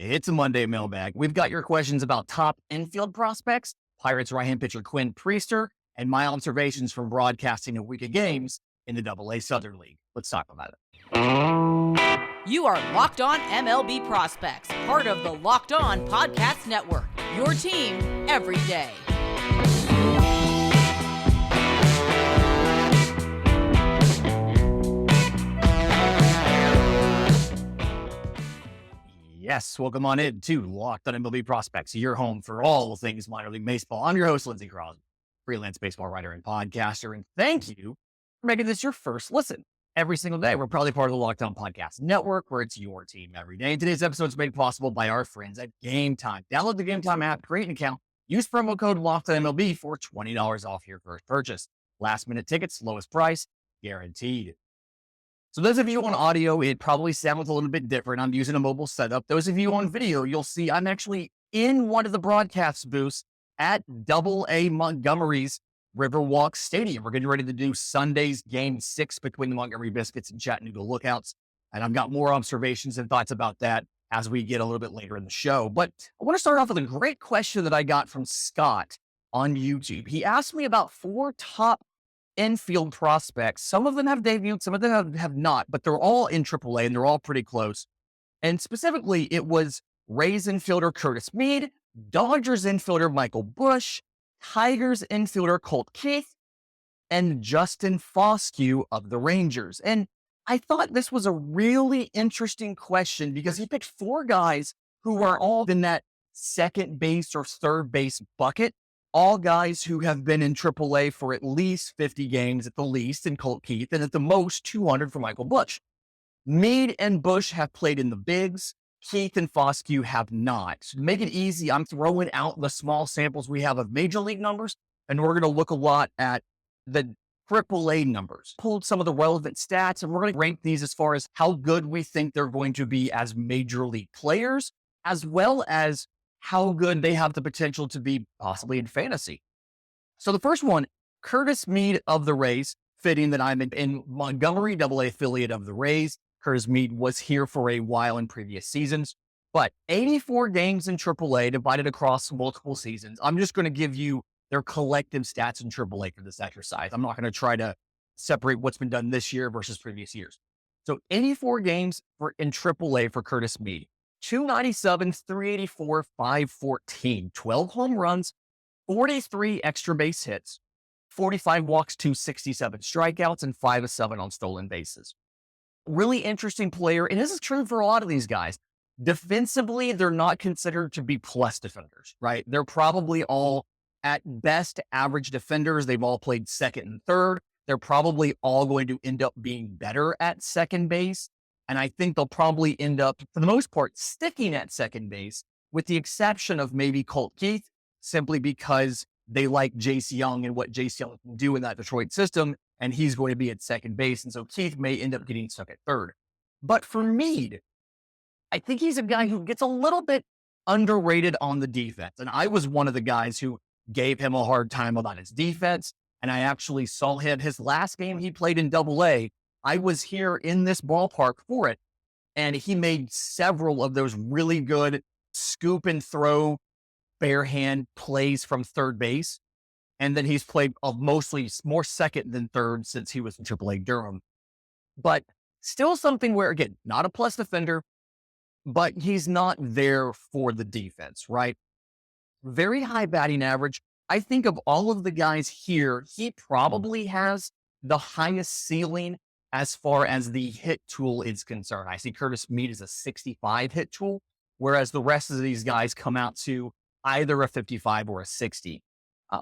It's a Monday mailbag. We've got your questions about top infield prospects, Pirates right-hand pitcher Quinn Priester, and my observations from broadcasting a week of games in the AA Southern League. Let's talk about it. You are Locked On MLB Prospects, part of the Locked On Podcast Network, your team every day. Yes, welcome on in to Locked On MLB Prospects, your home for all things minor league baseball. I'm your host, Lindsay Crosby, freelance baseball writer and podcaster, and thank you for making this your first listen every single day. We're probably part of the Locked On Podcast Network, where it's your team every day. And today's episode is made possible by our friends at Game Time. Download the Game Time app, create an account, use promo code LOCKEDONMLB for $20 off your first purchase. Last minute tickets, lowest price, guaranteed. So those of you on audio, it probably sounds a little bit different. I'm using a mobile setup. Those of you on video, you'll see I'm actually in one of the broadcast booths at AA Montgomery's Riverwalk Stadium. We're getting ready to do Sunday's Game 6 between the Montgomery Biscuits and Chattanooga Lookouts. And I've got more observations and thoughts about that as we get a little bit later in the show. But I want to start off with a great question that I got from Scott on YouTube. He asked me about 4 top infield prospects. Some of them have debuted, some of them have not, but they're all in AAA and they're all pretty close. And specifically, it was Rays infielder Curtis Mead, Dodgers infielder Michael Busch, Tigers infielder Colt Keith, and Justin Foscue of the Rangers. And I thought this was a really interesting question because he picked 4 guys who are all in that second base or third base bucket. All guys who have been in AAA for at least 50 games at the least in Colt Keith, and at the most 200 for Michael Busch. Mead and Busch have played in the bigs. Keith and Foscue have not. To make it easy, I'm throwing out the small samples we have of major league numbers, and we're going to look a lot at the AAA numbers. Pulled some of the relevant stats, and we're going to rank these as far as how good we think they're going to be as major league players, as well as how good they have the potential to be possibly in fantasy. So the first one, Curtis Mead of the Rays, fitting that I'm in Montgomery, AA affiliate of the Rays. Curtis Mead was here for a while in previous seasons, but 84 games in AAA divided across multiple seasons. I'm just going to give you their collective stats in AAA for this exercise. I'm not going to try to separate what's been done this year versus previous years. So 84 games in AAA for Curtis Mead. 297, 384, 514, 12 home runs, 43 extra base hits, 45 walks, 267 strikeouts, and 5 of 7 on stolen bases. Really interesting player, and this is true for a lot of these guys. Defensively, they're not considered to be plus defenders, right? They're probably all at best average defenders. They've all played second and third. They're probably all going to end up being better at second base. And I think they'll probably end up, for the most part, sticking at second base, with the exception of maybe Colt Keith, simply because they like Jace Young and what Jace Young can do in that Detroit system, and he's going to be at second base. And so Keith may end up getting stuck at third. But for Mead, I think he's a guy who gets a little bit underrated on the defense. And I was one of the guys who gave him a hard time about his defense. And I actually saw him, his last game he played in AA, I was here in this ballpark for it, and he made several of those really good scoop and throw bare hand plays from third base. And then he's played mostly more second than third since he was in AAA Durham. But still something where, again, not a plus defender, but he's not there for the defense, right? Very high batting average. I think of all of the guys here, he probably has the highest ceiling as far as the hit tool is concerned. I see Curtis Mead as a 65 hit tool, whereas the rest of these guys come out to either a 55 or a 60.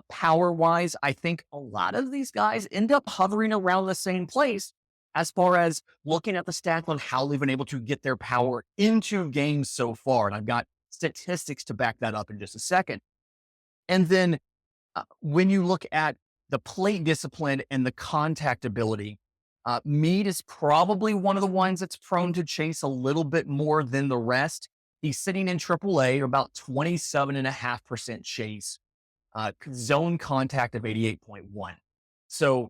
Power-wise, I think a lot of these guys end up hovering around the same place as far as looking at the stats on how they've been able to get their power into games so far. And I've got statistics to back that up in just a second. And then when you look at the plate discipline and the contact ability, Mead is probably one of the ones that's prone to chase a little bit more than the rest. He's sitting in AAA, about 27.5% chase, zone contact of 88.1. So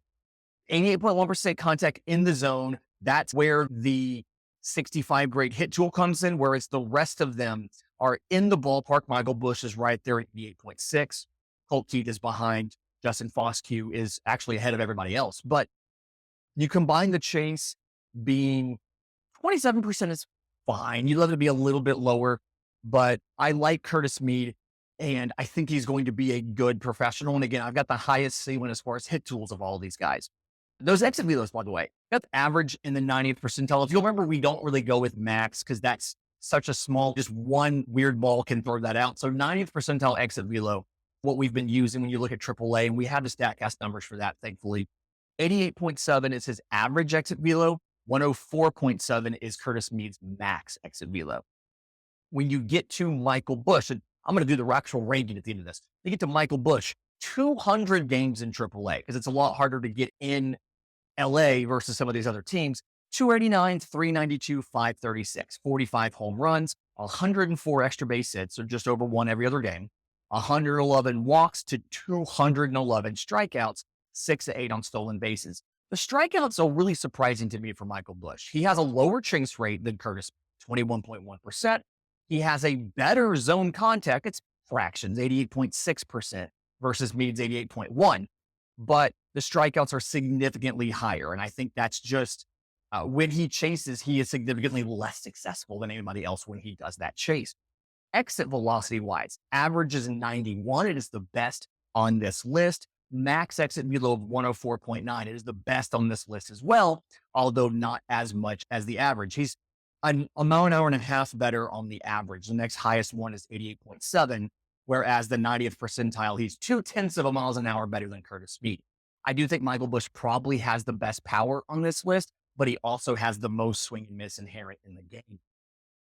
88.1% contact in the zone. That's where the 65 grade hit tool comes in, whereas the rest of them are in the ballpark. Michael Busch is right there at 88.6. Colt Keith is behind. Justin Foscue is actually ahead of everybody else. But you combine the chase being 27% is fine. You'd love it to be a little bit lower, but I like Curtis Mead, and I think he's going to be a good professional. And again, I've got the highest ceiling as far as hit tools of all these guys. Those exit velos, by the way, got the average in the 90th percentile. If you'll remember, we don't really go with max because that's such a small, just one weird ball can throw that out. So 90th percentile exit velo, what we've been using when you look at AAA, and we have the StatCast numbers for that, thankfully. 88.7 is his average exit velo. 104.7 is Curtis Mead's max exit velo. When you get to Michael Busch, and I'm going to do the actual ranking at the end of this, you get to Michael Busch, 200 games in AAA, because it's a lot harder to get in LA versus some of these other teams. 289, 392, 536, 45 home runs, 104 extra base hits, so just over one every other game, 111 walks to 211 strikeouts, 6 to 8 on stolen bases. The strikeouts are really surprising to me for Michael Busch. He has a lower chase rate than Curtis, 21.1%. He has a better zone contact. It's fractions, 88.6% versus Mead's 88.1%. But the strikeouts are significantly higher. And I think that's just when he chases, he is significantly less successful than anybody else when he does that chase. Exit velocity wise, average is 91. It is the best on this list. Max exit velo of 104.9. It is the best on this list as well, although not as much as the average. He's an hour and a half better on the average. The next highest one is 88.7, whereas the 90th percentile, he's 0.2 of a miles an hour better than Curtis Mead. I do think Michael Busch probably has the best power on this list, but he also has the most swing and miss inherent in the game.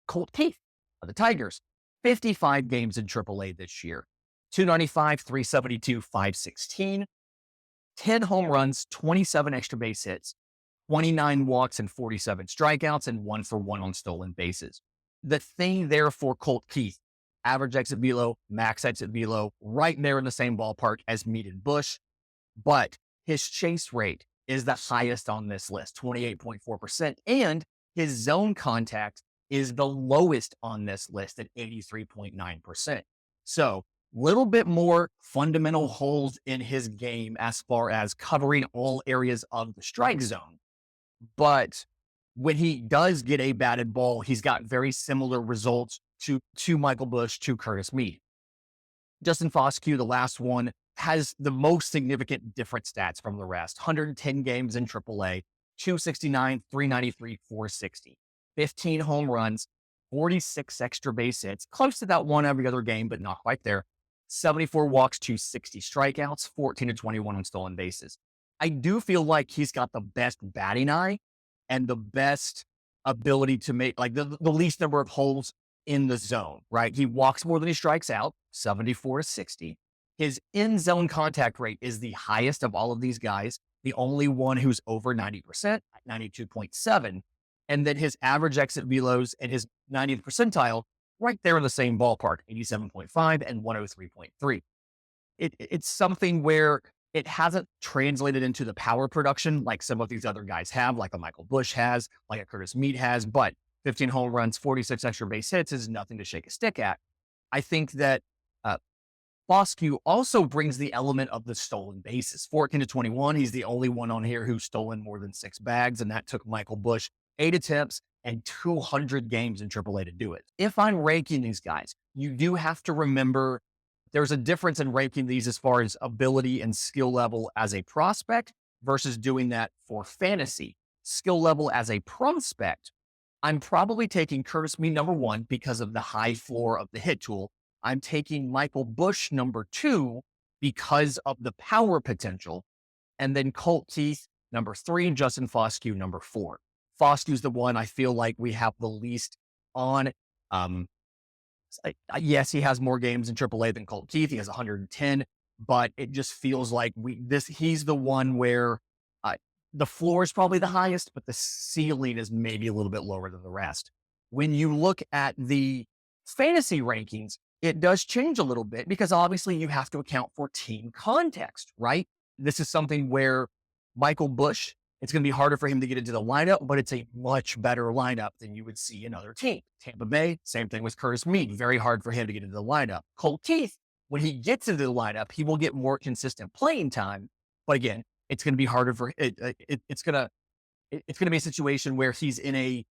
Colt Keith of the Tigers, 55 games in AAA this year. 295, 372, 516, 10 home runs, 27 extra base hits, 29 walks and 47 strikeouts, and 1 for 1 on stolen bases. The thing there for Colt Keith, average exit velo, max exit velo, right there in the same ballpark as Mead and Busch, but his chase rate is the highest on this list, 28.4%, and his zone contact is the lowest on this list at 83.9%. So, little bit more fundamental holes in his game as far as covering all areas of the strike zone. But when he does get a batted ball, he's got very similar results to Michael Busch, to Curtis Mead. Justin Foscue, the last one, has the most significant different stats from the rest. 110 games in AAA, 269, 393, 460, 15 home runs, 46 extra base hits, close to that one every other game, but not quite there. 74 walks to 60 strikeouts, 14 to 21 on stolen bases. I do feel like he's got the best batting eye and the best ability to make, like, the least number of holes in the zone, right? He walks more than he strikes out, 74 to 60. His in-zone contact rate is the highest of all of these guys, the only one who's over 90% at 92.7. And then his average exit velos and his 90th percentile right there in the same ballpark, 87.5 and 103.3. It's something where it hasn't translated into the power production like some of these other guys have, like a Michael Busch has, like a Curtis Mead has, but 15 home runs, 46 extra base hits is nothing to shake a stick at. I think that Foscue also brings the element of the stolen bases. 14 to 21, he's the only one on here who's stolen more than 6 bags, and that took Michael Busch 8 attempts and 200 games in AAA to do it. If I'm ranking these guys, you do have to remember there's a difference in ranking these as far as ability and skill level as a prospect versus doing that for fantasy. Skill level as a prospect, I'm probably taking Curtis Mead number 1 because of the high floor of the hit tool. I'm taking Michael Busch number 2 because of the power potential. And then Colt Keith number 3 and Justin Foscue number 4. Foscue's the one I feel like we have the least on. Yes, he has more games in AAA than Colt Keith. He has 110, but it just feels like he's the one where the floor is probably the highest, but the ceiling is maybe a little bit lower than the rest. When you look at the fantasy rankings, it does change a little bit because obviously you have to account for team context, right? This is something where Michael Busch It's going to be harder for him to get into the lineup, but it's a much better lineup than you would see in other teams. Tampa Bay, same thing with Curtis Mead. Very hard for him to get into the lineup. Colt Keith, when he gets into the lineup, he will get more consistent playing time. But again, it's going to be harder for it's going to be a situation where he's in a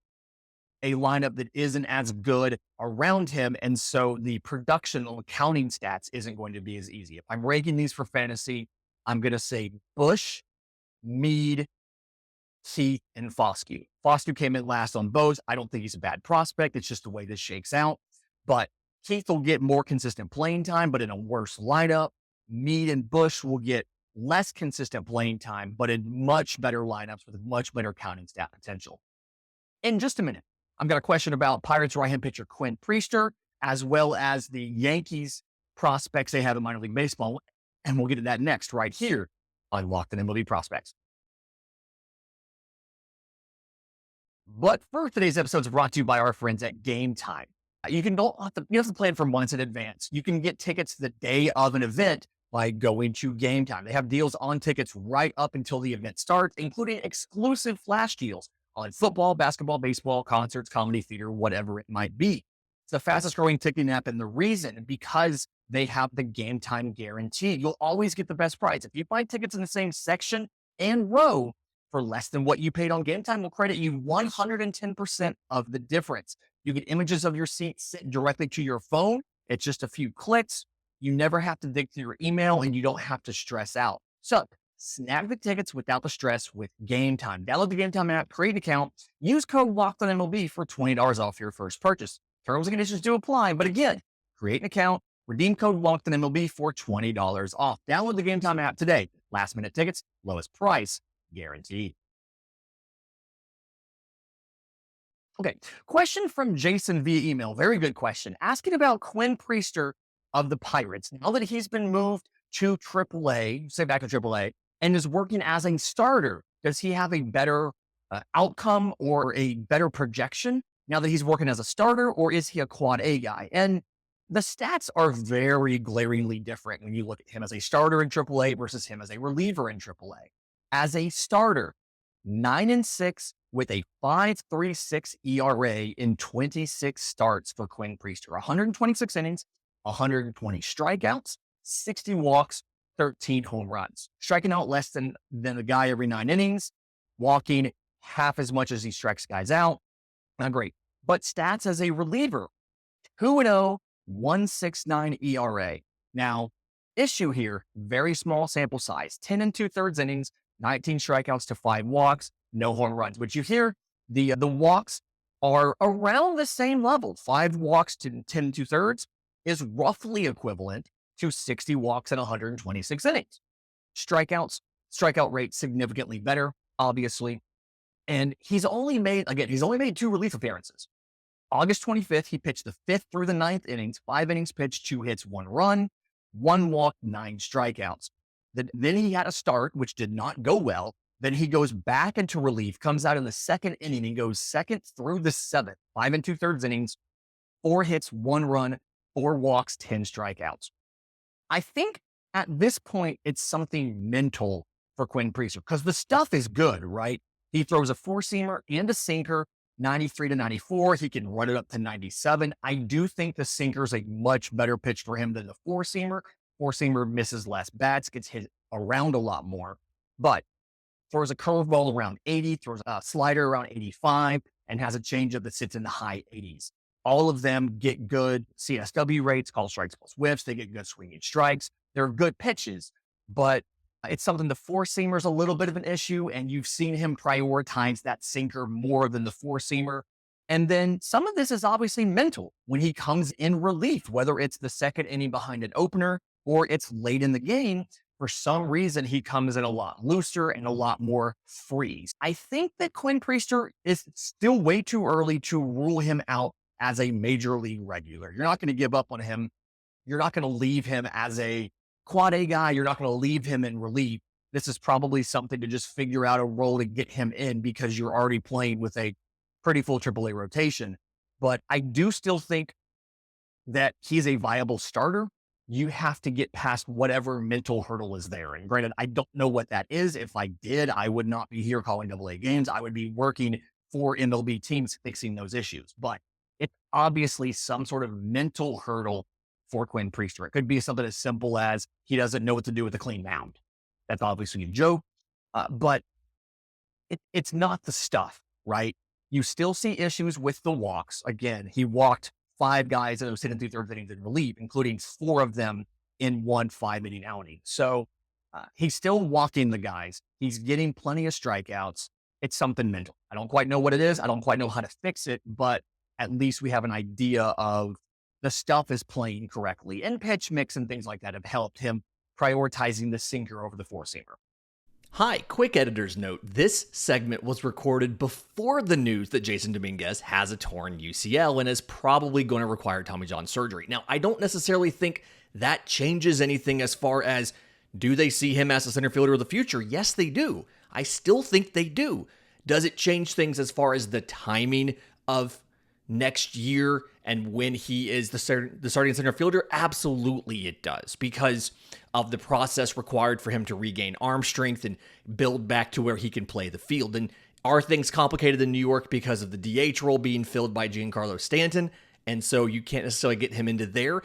lineup that isn't as good around him. And so the production or counting stats isn't going to be as easy. If I'm ranking these for fantasy, I'm going to say Busch, Mead, Keith, and Foscue. Foscue came in last on both. I don't think he's a bad prospect. It's just the way this shakes out. But Keith will get more consistent playing time, but in a worse lineup. Mead and Busch will get less consistent playing time, but in much better lineups with much better counting stat potential. In just a minute, I've got a question about Pirates right-hand pitcher Quinn Priester, as well as the Yankees prospects they have in minor league baseball. And we'll get to that next right here on Locked On MLB Prospects. But first, today's episode is brought to you by our friends at Game Time. You don't have to plan for months in advance. You can get tickets the day of an event by going to Game Time. They have deals on tickets right up until the event starts, including exclusive flash deals on football, basketball, baseball, concerts, comedy, theater, whatever it might be. It's the fastest growing ticketing app, and the reason, because they have the Game Time guarantee. You'll always get the best price. If you buy tickets in the same section and row for less than what you paid on Game Time, will credit you 110% of the difference. You get images of your seat sent directly to your phone. It's just a few clicks. You never have to dig through your email, and you don't have to stress out. So snag the tickets without the stress with Game Time. Download the Game Time app, create an account, use code LOCKEDONMLB for $20 off your first purchase. Terms and conditions do apply, but again, create an account, redeem code LOCKEDONMLB for $20 off. Download the Game Time app today. Last minute tickets, lowest price guaranteed. Okay, question from Jason via email. Very good question. Asking about Quinn Priester of the Pirates. Now that he's been moved to AAA, say back to AAA, and is working as a starter, does he have a better outcome or a better projection now that he's working as a starter, or is he a quad A guy? And the stats are very glaringly different when you look at him as a starter in AAA versus him as a reliever in AAA. As a starter, 9-6 with a 5.36 ERA in 26 starts for Quinn Priester. 126 innings, 120 strikeouts, 60 walks, 13 home runs. Striking out less than a guy every 9 innings, walking half as much as he strikes guys out. Not great. But stats as a reliever, 2-0, 1.69 ERA. Now, issue here, very small sample size, 10 2/3 innings, 19 strikeouts to 5 walks, no home runs. But you hear the walks are around the same level. 5 walks to 10 2/3 is roughly equivalent to 60 walks and 126 innings. Strikeout rate significantly better, obviously. And he's only made 2 relief appearances. August 25th, he pitched the 5th through the 9th innings, 5 innings pitched, 2 hits, 1 run, 1 walk, 9 strikeouts. Then he had a start, which did not go well. Then he goes back into relief, comes out in the 2nd inning and goes 2nd through the 7th, 5 2/3 innings, 4 hits, 1 run, 4 walks, 10 strikeouts. I think at this point, it's something mental for Quinn Priester because the stuff is good, right? He throws a 4-seamer and a sinker, 93 to 94. He can run it up to 97. I do think the sinker is a much better pitch for him than the 4-seamer. 4-seamer misses less bats, gets hit around a lot more, but throws a curveball around 80, throws a slider around 85, and has a changeup that sits in the high 80s. All of them get good CSW rates, call strikes plus whiffs. They get good swinging strikes. They're good pitches, but it's something the 4-seamer is a little bit of an issue, and you've seen him prioritize that sinker more than the 4-seamer. And then some of this is obviously mental when he comes in relief, whether it's the 2nd inning behind an opener or it's late in the game. For some reason, he comes in a lot looser and a lot more free. I think that Quinn Priester is still way too early to rule him out as a major league regular. You're not going to give up on him. You're not going to leave him as a quad A guy. You're not going to leave him in relief. This is probably something to just figure out a role to get him in because you're already playing with a pretty full AAA rotation. But I do still think that he's a viable starter. you have to get past whatever mental hurdle is there. And granted, I don't know what that is. If I did, I would not be here calling AA games. I would be working for MLB teams fixing those issues. But it's obviously some sort of mental hurdle for Quinn Priester. It could be something as simple as he doesn't know what to do with a clean mound. That's obviously a joke, but it's not the stuff, right? You still see issues with the walks. Again, he walked 5 guys that was hitting through third innings in relief, including 4 of them in one 5-inning outing. So he's still walking the guys. He's getting plenty of strikeouts. It's something mental. I don't quite know what it is. I don't quite know how to fix it, but at least we have an idea of the stuff is playing correctly. And pitch mix and things like that have helped him prioritizing the sinker over the four-seamer. Hi, quick editor's note. This segment was recorded before the news that Jasson Dominguez has a torn UCL and is probably going to require Tommy John surgery. Now, I don't necessarily think that changes anything as far as, do they see him as a center fielder of the future? Yes, they do. I still think they do. Does it change things as far as the timing of next year and when he is the starting center fielder? Absolutely it does, because of the process required for him to regain arm strength and build back to where he can play the field. And are things complicated in New York because of the DH role being filled by Giancarlo Stanton, and so you can't necessarily get him into there?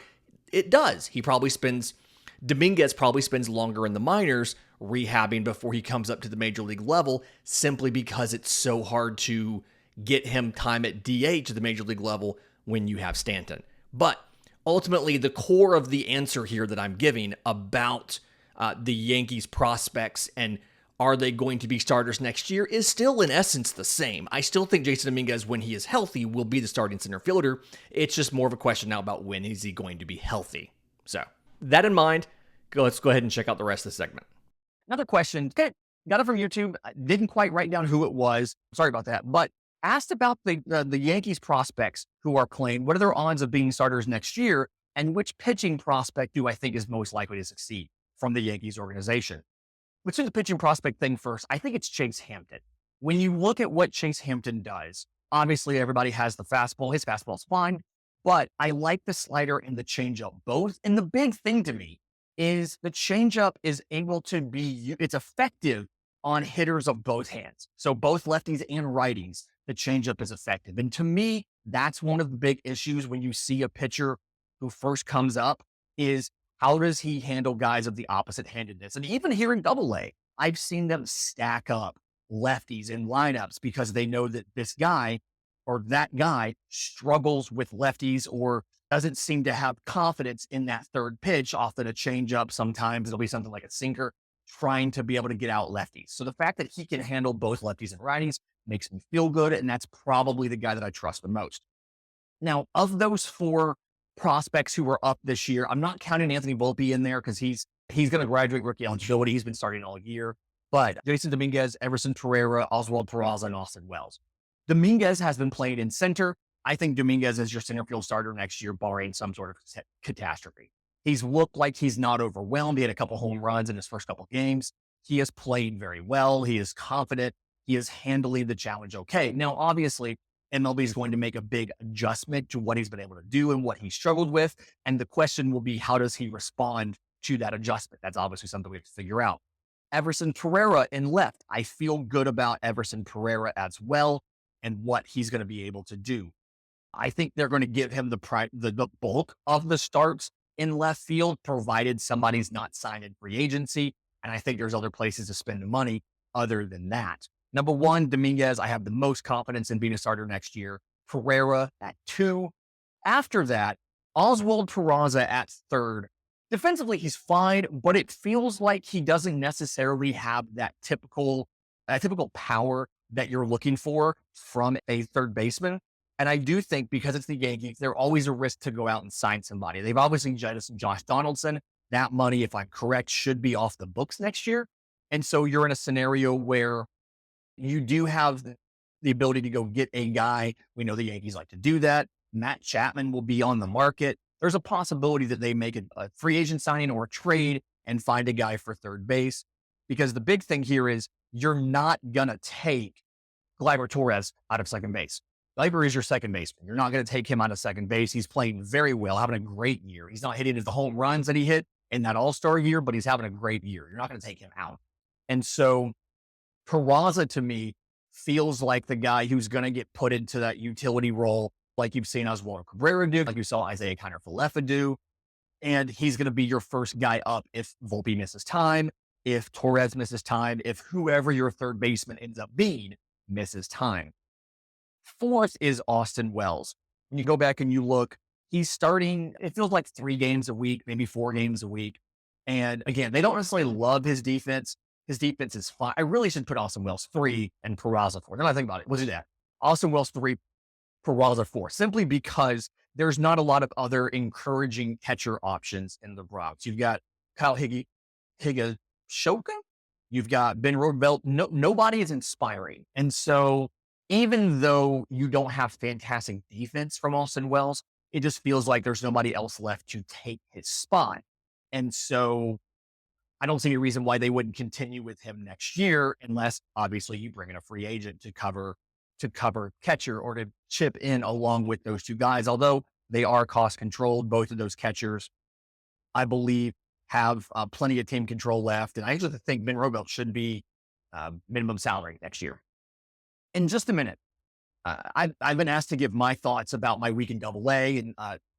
It does. Dominguez probably spends longer in the minors rehabbing before he comes up to the major league level, simply because it's so hard to get him time at DH at the major league level when you have Stanton. But ultimately, the core of the answer here that I'm giving about the Yankees prospects and are they going to be starters next year is still in essence the same. I still think Jasson Dominguez, when he is healthy, will be the starting center fielder. It's just more of a question now about when is he going to be healthy. So that in mind, let's go ahead and check out the rest of the segment. Another question, got it from YouTube. I didn't quite write down who it was. Sorry about that. But asked about the Yankees prospects who are playing. What are their odds of being starters next year? And which pitching prospect do I think is most likely to succeed from the Yankees organization? Let's do the pitching prospect thing first. I think it's Chase Hampton. When you look at what Chase Hampton does, obviously everybody has the fastball. His fastball's fine, but I like the slider and the changeup both. And the big thing to me is the changeup is able to be, it's effective on hitters of both hands. So both lefties and righties, the changeup is effective. And to me, that's one of the big issues when you see a pitcher who first comes up is how does he handle guys of the opposite handedness? And even here in AA, I've seen them stack up lefties in lineups because they know that this guy or that guy struggles with lefties or doesn't seem to have confidence in that third pitch. Often a changeup, sometimes it'll be something like a sinker, trying to be able to get out lefties. So the fact that he can handle both lefties and righties makes me feel good, and that's probably the guy that I trust the most. Now, of those 4 prospects who are up this year, I'm not counting Anthony Volpe in there because he's going to graduate rookie eligibility. He's been starting all year. But Jasson Dominguez, Everson Pereira, Oswald Peraza, and Austin Wells. Dominguez has been playing in center. I think Dominguez is your center field starter next year, barring some sort of catastrophe. He's looked like he's not overwhelmed. He had a couple home runs in his first couple games. He has played very well. He is confident. He is handling the challenge okay. Now, obviously, MLB is going to make a big adjustment to what he's been able to do and what he struggled with. And the question will be, how does he respond to that adjustment? That's obviously something we have to figure out. Everson Pereira in left. I feel good about Everson Pereira as well and what he's going to be able to do. I think they're going to give him the bulk of the starts in left field, provided somebody's not signed in free agency. And I think there's other places to spend the money other than that. Number 1, Dominguez, I have the most confidence in being a starter next year. Pereira at 2. After that, Oswald Peraza at 3rd. Defensively, he's fine, but it feels like he doesn't necessarily have that typical power that you're looking for from a third baseman. And I do think because it's the Yankees, there's always a risk to go out and sign somebody. They've obviously jettisoned Josh Donaldson. That money, if I'm correct, should be off the books next year. And so you're in a scenario where you do have the ability to go get a guy. We know the Yankees like to do that. Matt Chapman will be on the market. There's a possibility that they make a free agent signing or a trade and find a guy for third base. Because the big thing here is you're not going to take Gleyber Torres out of second base. Viper is your second baseman. You're not going to take him out of second base. He's playing very well, having a great year. He's not hitting the home runs that he hit in that All-Star year, but he's having a great year. You're not going to take him out. And so Peraza, to me, feels like the guy who's going to get put into that utility role, like you've seen Oswaldo Cabrera do, like you saw Isaiah Kiner-Falefa do. And he's going to be your first guy up if Volpe misses time, if Torres misses time, if whoever your third baseman ends up being misses time. Fourth is Austin Wells. When you go back and you look, he's starting, it feels like 3 games a week, maybe 4 games a week. And again, they don't necessarily love his defense. His defense is fine. I really should put Austin Wells 3 and Peraza 4. Then I think about it. We'll do that. Austin Wells 3, Peraza 4, simply because there's not a lot of other encouraging catcher options in the Bronx. You've got Kyle Higashioka. You've got Ben Roosevelt. Nobody is inspiring. And so even though you don't have fantastic defense from Austin Wells, it just feels like there's nobody else left to take his spot. And so I don't see any reason why they wouldn't continue with him next year, unless obviously you bring in a free agent to cover catcher or to chip in along with those 2 guys. Although they are cost controlled, both of those catchers, I believe, have plenty of team control left. And I actually think Ben Roosevelt should be minimum salary next year. In just a minute, I've been asked to give my thoughts about my week in AA and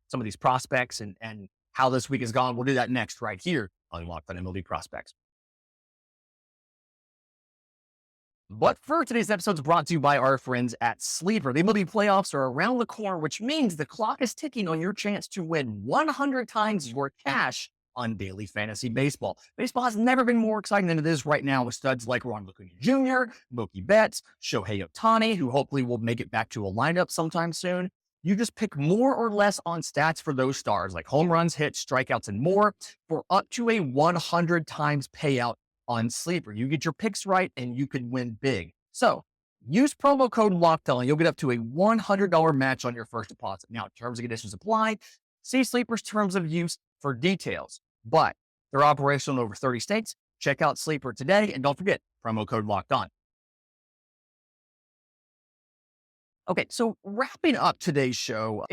some of these prospects and how this week has gone. We'll do that next right here on Locked On MLB Prospects. But for today's episode is brought to you by our friends at Sleeper. The MLB playoffs are around the corner, which means the clock is ticking on your chance to win 100 times your cash on daily fantasy baseball. Baseball has never been more exciting than it is right now, with studs like Ronald Acuna Jr., Mookie Betts, Shohei Ohtani, who hopefully will make it back to a lineup sometime soon. You just pick more or less on stats for those stars, like home runs, hits, strikeouts, and more, for up to a 100 times payout on Sleeper. You get your picks right and you can win big. So use promo code LOCKEDON. You'll get up to a $100 match on your first deposit. Now, terms and conditions apply. See Sleeper's terms of use for details. But they're operational in over 30 states. Check out Sleeper today, and don't forget, promo code LOCKEDON. Okay, so wrapping up today's show,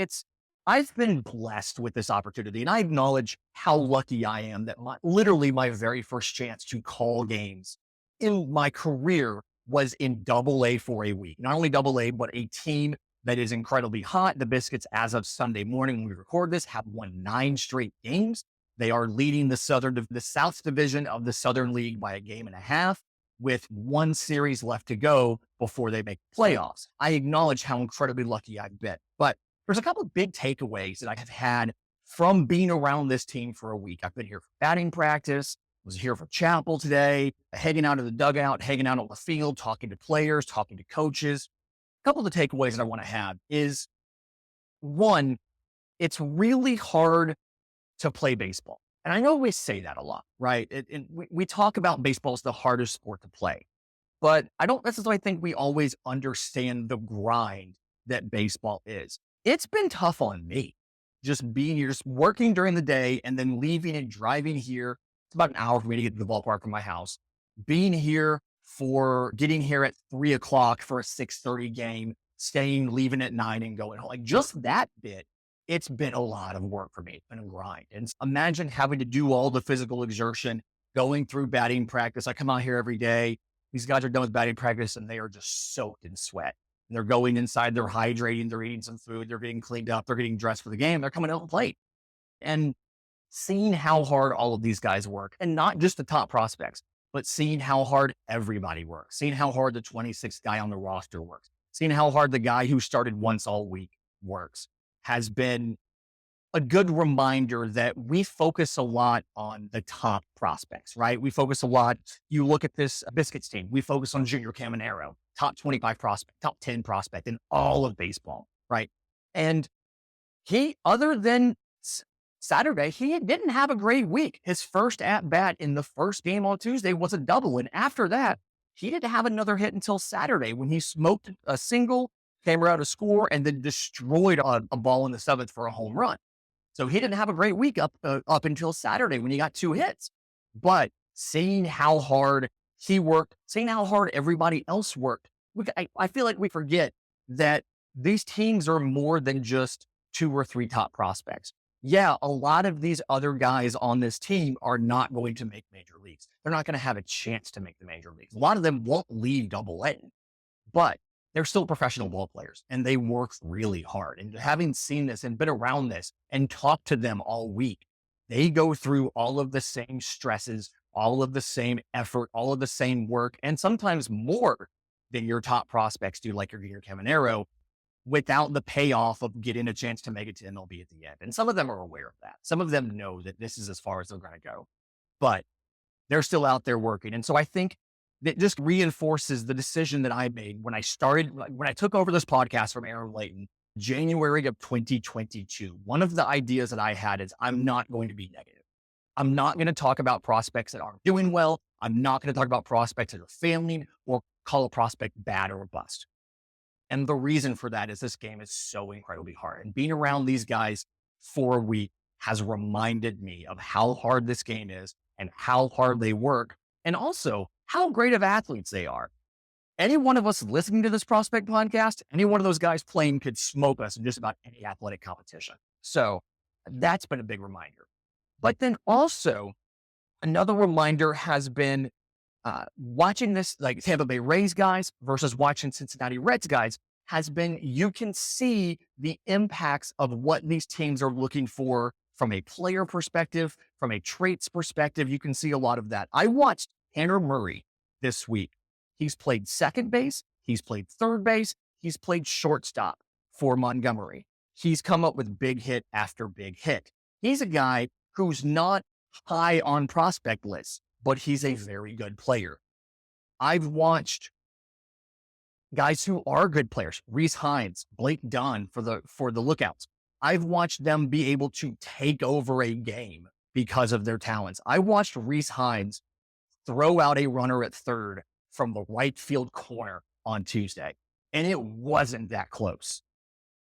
I've been blessed with this opportunity, and I acknowledge how lucky I am that literally my very first chance to call games in my career was in AA for a week. Not only AA, but a team that is incredibly hot. The Biscuits, as of Sunday morning when we record this, have won 9 straight games. They are leading the South Division of the Southern League by a game and a half, with 1 series left to go before they make playoffs. I acknowledge how incredibly lucky I've been, but there's a couple of big takeaways that I have had from being around this team for a week. I've been here for batting practice, was here for chapel today, hanging out in the dugout, hanging out on the field, talking to players, talking to coaches. A couple of the takeaways that I want to have is, 1, it's really hard to play baseball. And I know we say that a lot, right? We talk about baseball as the hardest sport to play, but I don't necessarily think we always understand the grind that baseball is. It's been tough on me, just being here, just working during the day and then leaving and driving here. It's about an hour for me to get to the ballpark from my house. Getting here at 3:00 for a 6:30 game, leaving at 9 and going home. Like, just that bit, it's been a lot of work for me. It's been a grind. And imagine having to do all the physical exertion, going through batting practice. I come out here every day. These guys are done with batting practice and they are just soaked in sweat. And they're going inside, they're hydrating, they're eating some food, they're getting cleaned up, they're getting dressed for the game, they're coming out and play. And seeing how hard all of these guys work, and not just the top prospects, but seeing how hard everybody works, seeing how hard the 26th guy on the roster works, seeing how hard the guy who started once all week works, has been a good reminder that we focus a lot on the top prospects, right? We focus a lot. You look at this Biscuits team, we focus on Junior Caminero, top 25 prospect, top 10 prospect in all of baseball, right? And he, other than Saturday, he didn't have a great week. His first at bat in the first game on Tuesday was a double. And after that, he didn't have another hit until Saturday when he smoked a single, came around to score, and then destroyed a ball in the 7th for a home run. So he didn't have a great week up until Saturday when he got 2 hits. But seeing how hard he worked, seeing how hard everybody else worked, I feel like we forget that these teams are more than just 2 or 3 top prospects. Yeah, a lot of these other guys on this team are not going to make major leagues. They're not going to have a chance to make the major leagues. A lot of them won't leave Double-A, but they're still professional ball players and they work really hard. And having seen this and been around this and talked to them all week, they go through all of the same stresses, all of the same effort, all of the same work, and sometimes more than your top prospects do, like your Caminero, without the payoff of getting a chance to make it to MLB at the end. And some of them are aware of that. Some of them know that this is as far as they're going to go, but they're still out there working. And so I think that just reinforces the decision that I made when I took over this podcast from Aaron Layton, January of 2022. One of the ideas that I had is I'm not going to be negative. I'm not going to talk about prospects that aren't doing well. I'm not going to talk about prospects that are failing or call a prospect bad or a bust. And the reason for that is this game is so incredibly hard. And being around these guys for a week has reminded me of how hard this game is and how hard they work, and also how great of athletes they are. Any one of us listening to this prospect podcast, any one of those guys playing could smoke us in just about any athletic competition. So that's been a big reminder. But then also another reminder has been watching this, like Tampa Bay Rays guys versus watching Cincinnati Reds guys, has been, you can see the impacts of what these teams are looking for from a player perspective, from a traits perspective. You can see a lot of that. I watched Tanner Murray this week. He's played second base. He's played third base. He's played shortstop for Montgomery. He's come up with big hit after big hit. He's a guy who's not high on prospect lists, but he's a very good player. I've watched guys who are good players, Rhys Hines, Blake Dunn for the Lookouts. I've watched them be able to take over a game because of their talents. I watched Rhys Hines throw out a runner at third from the right field corner on Tuesday, and it wasn't that close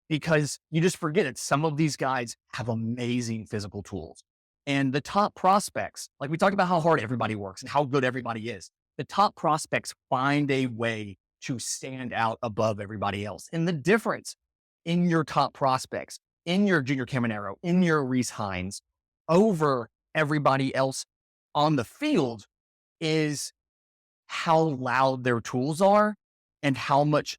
because you just forget it. Some of these guys have amazing physical tools. And the top prospects, like we talked about how hard everybody works and how good everybody is, the top prospects find a way to stand out above everybody else. And the difference in your top prospects, in your Junior Caminero, in your Rhys Hines, over everybody else on the field is how loud their tools are and how much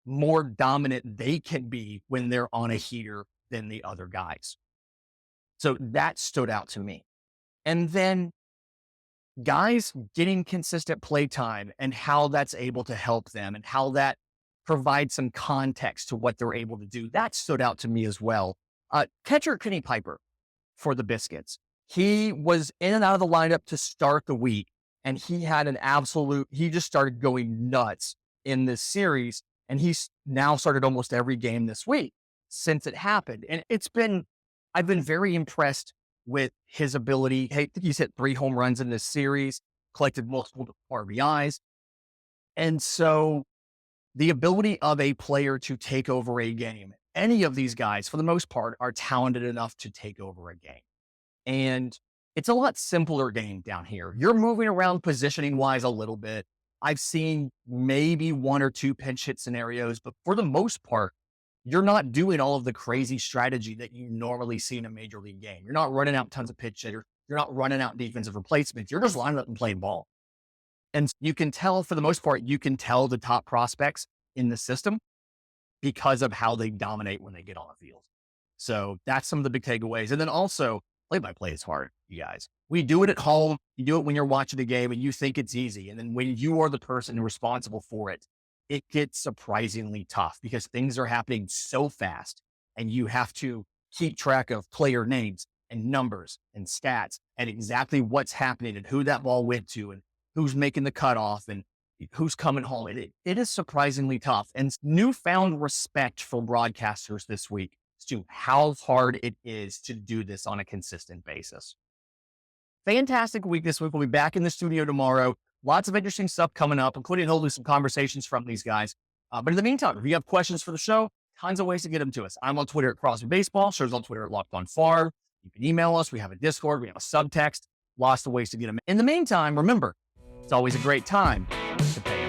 more dominant they can be when they're on a heater than the other guys. So that stood out to me. And then guys getting consistent play time and how that's able to help them and how that provides some context to what they're able to do. That stood out to me as well. Catcher Kenny Piper for the Biscuits. He was in and out of the lineup to start the week, and he had he just started going nuts in this series. And he's now started almost every game this week since it happened. And I've been very impressed with his ability. Hey, I think he's hit 3 home runs in this series, collected multiple RBIs. And so the ability of a player to take over a game, any of these guys, for the most part, are talented enough to take over a game. And it's a lot simpler game down here. You're moving around positioning wise a little bit. I've seen maybe 1 or 2 pinch hit scenarios, but for the most part, you're not doing all of the crazy strategy that you normally see in a major league game. You're not running out tons of pitch hitters. You're not running out defensive replacements. You're just lining up and playing ball. And you can tell, for the most part, you can tell the top prospects in the system because of how they dominate when they get on the field. So that's some of the big takeaways. And then also, play-by-play is hard, you guys. We do it at home. You do it when you're watching a game and you think it's easy. And then when you are the person responsible for it, it gets surprisingly tough because things are happening so fast and you have to keep track of player names and numbers and stats and exactly what's happening and who that ball went to and who's making the cutoff and who's coming home. It is surprisingly tough, and newfound respect for broadcasters this week as to how hard it is to do this on a consistent basis. Fantastic week this week. We'll be back in the studio tomorrow. Lots of interesting stuff coming up, including holding some conversations from these guys. But in the meantime, if you have questions for the show, tons of ways to get them to us. I'm on Twitter at Crosby Baseball. Show's on Twitter at Locked On Farm. You can email us. We have a Discord. We have a subtext. Lots of ways to get them. In the meantime, remember, it's always a great time to pay